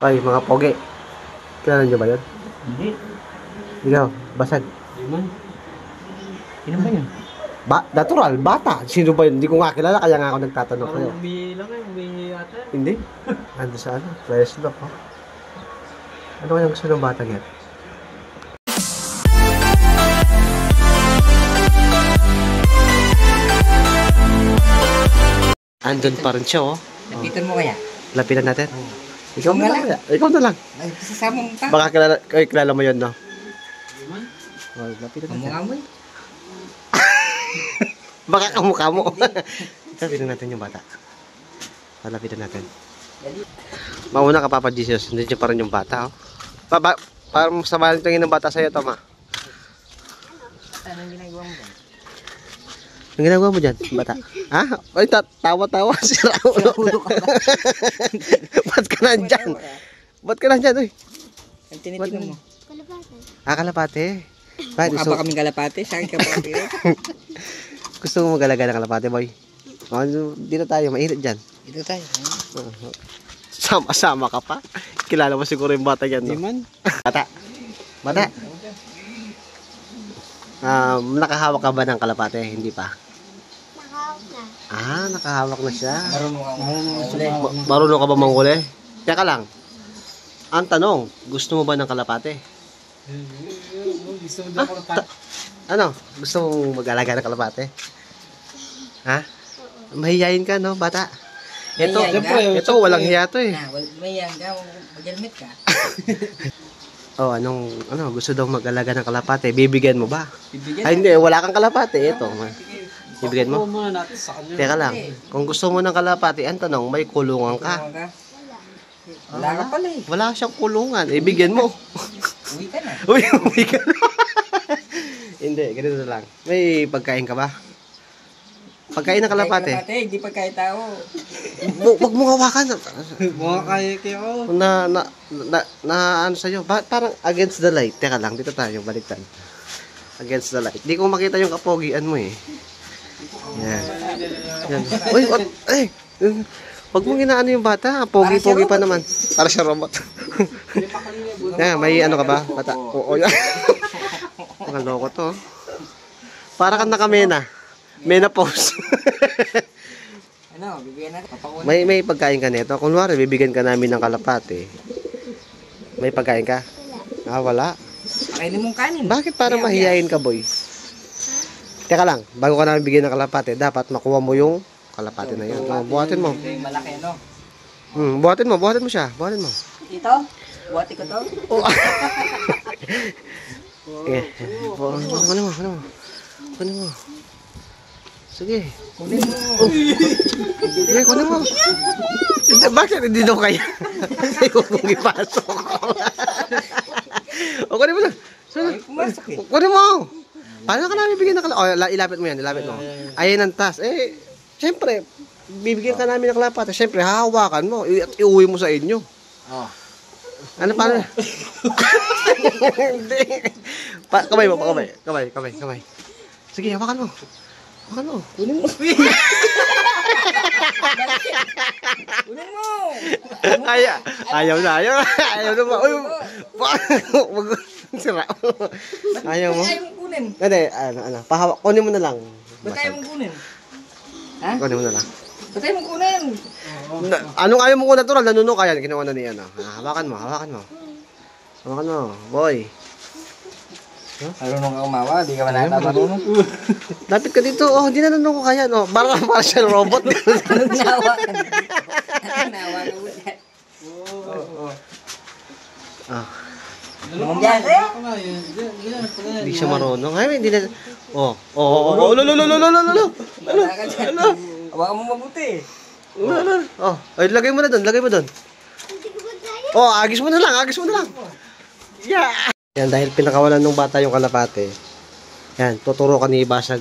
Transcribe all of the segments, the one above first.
Ay, mga pogi. Kilala nyo ba yun? Hindi. Ikaw, basag. Hindi man. Sino ba yun? Natural, bata. Sino ba yun? Hindi ko nga kilala, kaya nga ako nagtatanong kayo. Parang umihi lang eh. Umihi yata. Hindi. Ando sa ano? Flash lock, oh. Ano kayang gusto ng bata, Get? Andun pa rin siya, oh. Lapitan mo kaya? Lapitan natin. Ikaw na lang. Ikaw na lang. Ay, sasama mo pa. Baka kilala mo yun, no? Hindi man. Oh, lapitan natin. Kamukha mo eh. Baka kamukha mo. Lapitan natin yung bata. Lapitan natin. Mauna ka, Papa Jesus. Hindi niya pa rin yung bata, oh. Parang samahan tingin ng bata sa'yo, Tama. Anong ginagawa mo dyan? Ang ginagawa mo dyan, bata? Ha? Ay, tawa-tawa. Sira ulo ka ba? Ba't ka nandyan? Ba't ka nandyan, uy? Ang tinitingnan mo. Kalapate. Bakit Mukha ba kaming kalapate? Sa akin kalapate. Gusto mo magalaga ng kalapate, boy? Dito tayo, mainit dyan. Dito tayo. Sama-sama ka pa. Kilala mo siguro yung bata yan, no? Hindi man. Bata. Bata. Nakahawak ka ba ng kalapate? Hindi pa. Nakahawak na. Nakahawak na siya. Marunong Marunong ka ba manghuli? Teka lang. Ang tanong, gusto mo ba ng kalapate? Gusto mo daw kalapate? Ano? Gusto mo mag-alaga ng kalapate? Ha? Mahihayin ka, no, bata? Ito, Mahihayin ito walang hiya to eh. May yan ka. Mag-helmet ka. Oh, ano, gusto daw mag-alaga ng kalapate. Bibigyan mo ba? Bibigyan Ay, hindi, wala kang kalapate. Ito. Bibigyan mo? Oo muna natin sa kanya. Teka lang. Kung gusto mo ng kalapate, ang tanong, may kulungan ka. Wala ka pala eh. Wala siyang kulungan. Bigyan mo. Uwi ka na. Uwi ka na. Hindi, ganito lang. May pagkain ka ba? Pagkain ng kalapate. Hindi pagkain tao. Huwag mo hawakan. Mga kaya kayo. Ano sa'yo? Parang against the light. Teka lang, dito tayo, baliktad. Against the light. Di ko makita yung kapogian mo eh. Yan. Yan. Uy, huwag mong inaano yung bata. Pogi-pogi pa naman. Para siya robot. Yan, may ano ka ba? Bata. Oo, yan. Mga loko to. Para kang nakamena. Menopause. Ano, bibigyan natin. May pagkain ka nito. Kunwari, bibigyan ka namin ng kalapate. May pagkain ka? Wala. Kainin mong kanin. Bakit parang mahihayin ka, boy? Teka lang, bago ka namin bigyan ng kalapate, dapat makuha mo yung kalapate na yun. Buhatin mo. Malaki, no? Buhatin mo siya. Buhatin mo. Ito? Buhati ko to? Oh. Kunin mo. Sige. Kunin mo. Sige, kunin mo. Bakit hindi daw kaya? Huwag mong ipasok. Kunin mo na. Pumasok eh. Kunin mo. Paano ka namin bigyan ng kalapate? Ilapit mo yan, ilapit mo. Ayan ang task. Siyempre, bibigyan ka namin ng kalapate. Siyempre, hahawakan mo. Iuwi mo sa inyo. Ano, paano? Hindi. Kamay mo, kamay. Sige, hawakan mo. Kunin mo. Kunin mo. Ayaw na. Ayaw na ba? Uy, sira. Ayaw mo? Ayaw mong kunin. Hindi, ano. Kunin mo na lang. Ba't ayaw mong kunin? Ha? Kunin mo na lang. Ba't ayaw mong kunin? Anong ayaw mo ko natural? Nanuno ka yan. Ginawa na niya. Hawakan mo. Boy. Marunong ka umawa, di ka marunong. Lapit ka dito. Hindi na nanuno ko kaya. Para siya robot. Nawa ka. Nawa ka mo dyan. Yan. Hindi siya marunong. Ay, hindi na. Lolo. Hawakan mo mabuti. Ay, lagay mo na doon. Agis mo na lang. Yeah. Yan, dahil pinakawalan ng bata yung kalapate. Yan, tuturo ka ni Basag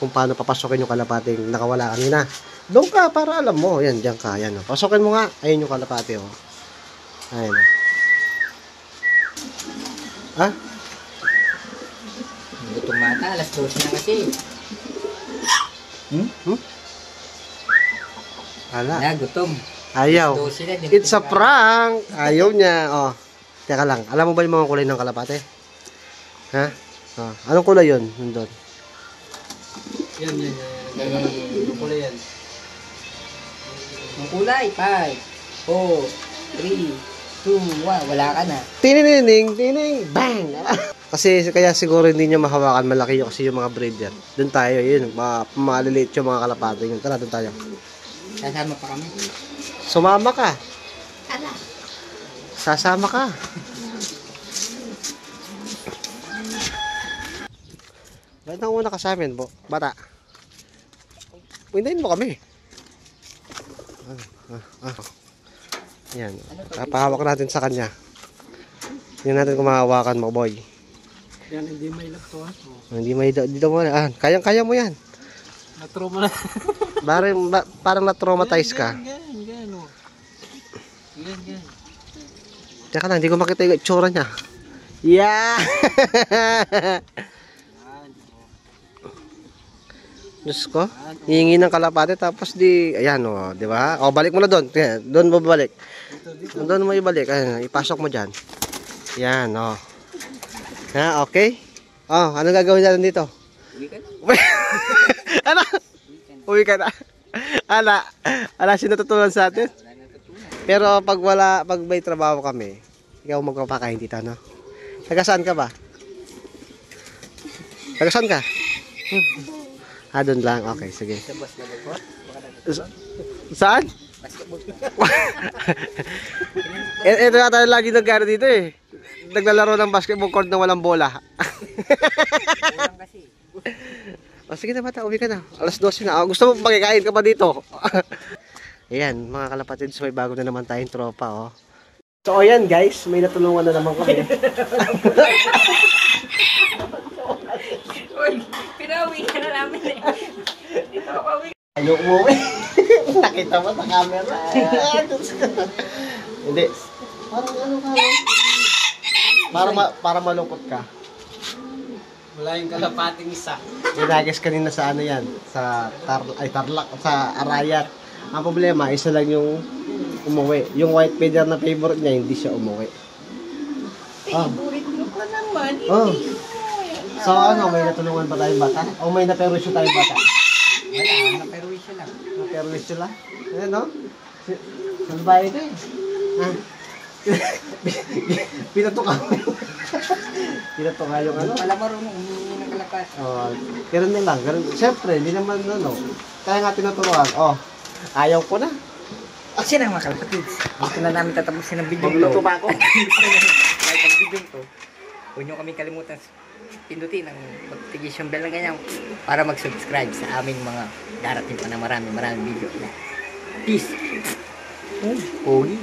kung paano papasokin yung kalapate yung nakawala kanina. Doon ka, para alam mo. Yan, diyan ka. Yan, pasokin mo nga. Ayun yung kalapate, Ayun, Ha? Gutom mata, alas 12 na kasi. Ala. Gutom. Ayaw. Dosi na, di- It's a prank. Ayaw niya. Oh. Teka lang. Alam mo ba yung mga kulay ng kalapate? Ha? Oh. Anong kulay yun? Nandun. Yan. Yung kulay yan. Ang kulay, 5, 4, 3, 2, 1, wala ka na. Tining. Bang! Kasi kaya siguro hindi niya mahawakan. Malaki yung kasi yung mga breeder. Doon tayo. Yun. Maliliit yung mga kalapate. Yun. Tara, doon tayo. Sasama pa kami. Sumama ka. Ala. Sasama ka. Ba't ang una ka sa amin, bata? Hintayin mo kami. Yan. Papahawak natin sa kanya. Tingnan natin kung mahawakan mo, boy. Yan, hindi may laktuan. Hindi may dito mo. Kayang-kaya mo yan. Na-trauma na. Parang na-traumatize ka. Gan. Gan. Teka lang, hindi ko makita yung itsura niya. Yeah! Diyos ko, hihingi ng kalapate tapos ayan o, di ba? O, balik mo na doon. Doon mo babalik. Doon mo ibalik. Ayan, ipasok mo dyan. Yan, o. Ha, okay? O, anong gagawin natin dito? Uwi ka na. Ano? Uwi ka na. Ala, sino tutulungan sa atin? Wala na tutunan. Pero pag may trabaho kami, ikaw magpapakain dito, no? Taga saan ka ba? Taga saan ka? Doon lang. Okay, sige. Sa basketball court, baka na Saan? basketball court. Ito na tayo lagi nagkano dito eh. Naglalaro ng basketball court na walang bola. Kulang kasi. Sige na bata, uwi ka na. Alas 12 na. Gusto mo makikain ka pa dito? Ayan, mga kalapatids, may bago na naman tayong tropa, oh. So, ayan guys, may natulungan na naman kami. Uy, pinauwi ka na namin eh. Dito ako uwi. Ayaw umuwi. Nakita mo sa camera. Hindi. Parang ano ka, para malungkot ka. Wala yung kalapating isa. Ginagis kanina sa ano yan, sa Tarlac, sa Arayat. Ang problema, isa lang yung umuwi. Yung white feather na favorite niya, hindi siya umuwi. Favorite mo pa naman, Oh. hindi mo. So ano, may natulungan ba tayong bata? O may naperwisyo tayong bata? Wala, naperwisyo lang. Naperwisyo lang? Ayan no? Salbahe ka eh. Pinatuka mo. Pinatuka yung ano. Wala marunong humingi ng kalapat. Ganun na lang. Ganun. Siyempre, hindi naman ano. Kaya nga tinuturuan. Ayaw ko na. Kasi na mga kalapatids, gusto na namin tatapusin ang video Magluto to. pa ako. Kahit ang video to, huwag nyo kami kalimutan pindutin ang notification bell na ganyan para mag-subscribe sa aming mga darating pa na maraming video. Peace! Pogi!